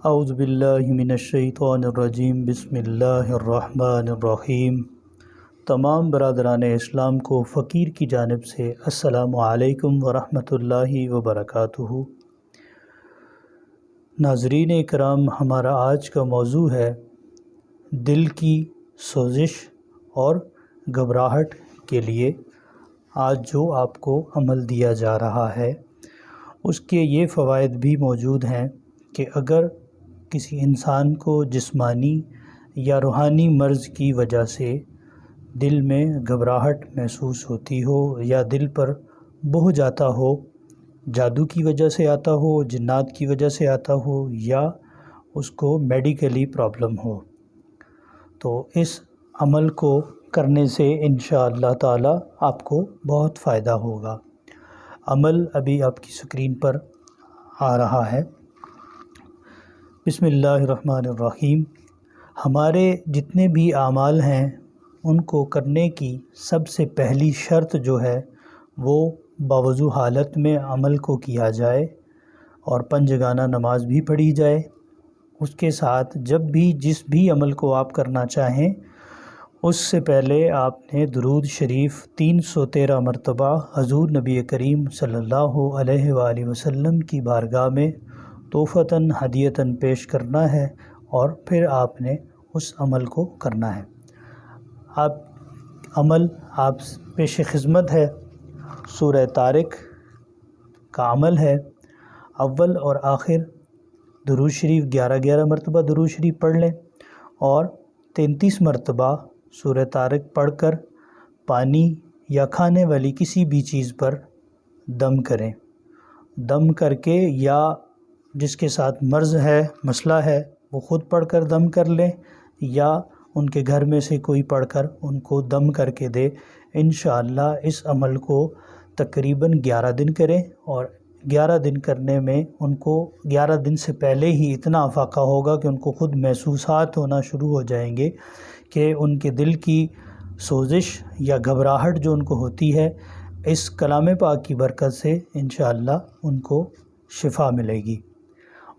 اعوذ باللہ من الشیطان الرجیم، بسم اللہ الرحمن الرحیم۔ تمام برادران اسلام کو فقیر کی جانب سے السلام علیکم ورحمۃ اللہ وبرکاتہ۔ ناظرین اکرام، ہمارا آج کا موضوع ہے دل کی سوزش اور گھبراہٹ کے لیے آج جو آپ کو عمل دیا جا رہا ہے اس کے یہ فوائد بھی موجود ہیں کہ اگر کسی انسان کو جسمانی یا روحانی مرض کی وجہ سے دل میں گھبراہٹ محسوس ہوتی ہو یا دل پر بوجھ آتا ہو، جادو کی وجہ سے آتا ہو، جنات کی وجہ سے آتا ہو، یا اس کو میڈیکلی پرابلم ہو، تو اس عمل کو کرنے سے انشاءاللہ تعالی آپ کو بہت فائدہ ہوگا۔ عمل ابھی آپ کی سکرین پر آ رہا ہے۔ بسم اللہ الرحمن الرحیم۔ ہمارے جتنے بھی اعمال ہیں ان کو کرنے کی سب سے پہلی شرط جو ہے وہ باوضو حالت میں عمل کو کیا جائے اور پنجگانہ نماز بھی پڑھی جائے۔ اس کے ساتھ جب بھی جس بھی عمل کو آپ کرنا چاہیں اس سے پہلے آپ نے درود شریف 313 مرتبہ حضور نبی کریم صلی اللہ علیہ وآلہ وسلم کی بارگاہ میں تحفتاً ہدیتاً پیش کرنا ہے، اور پھر آپ نے اس عمل کو کرنا ہے۔ عمل آپ پیش خدمت ہے، سورہ طارق کا عمل ہے۔ اول اور آخر درود شریف 11 مرتبہ درود شریف پڑھ لیں اور 33 مرتبہ سورہ طارق پڑھ کر پانی یا کھانے والی کسی بھی چیز پر دم کریں۔ دم کر کے، یا جس کے ساتھ مرض ہے، مسئلہ ہے، وہ خود پڑھ کر دم کر لیں یا ان کے گھر میں سے کوئی پڑھ کر ان کو دم کر کے دے۔ انشاءاللہ اس عمل کو تقریباً 11 دن کریں، اور 11 دن کرنے میں ان کو 11 دن سے پہلے ہی اتنا افاقہ ہوگا کہ ان کو خود محسوسات ہونا شروع ہو جائیں گے کہ ان کے دل کی سوزش یا گھبراہٹ جو ان کو ہوتی ہے، اس کلام پاک کی برکت سے انشاءاللہ ان کو شفا ملے گی۔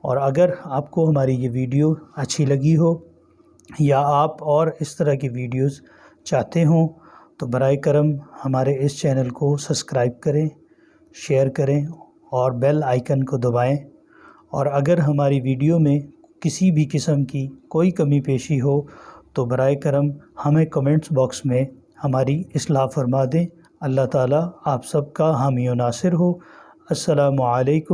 اور اگر آپ کو ہماری یہ ویڈیو اچھی لگی ہو یا آپ اور اس طرح کی ویڈیوز چاہتے ہوں تو برائے کرم ہمارے اس چینل کو سبسکرائب کریں، شیئر کریں اور بیل آئیکن کو دبائیں۔ اور اگر ہماری ویڈیو میں کسی بھی قسم کی کوئی کمی پیشی ہو تو برائے کرم ہمیں کمنٹس باکس میں ہماری اصلاح فرما دیں۔ اللہ تعالیٰ آپ سب کا حامی و ناصر ہو۔ السلام علیکم۔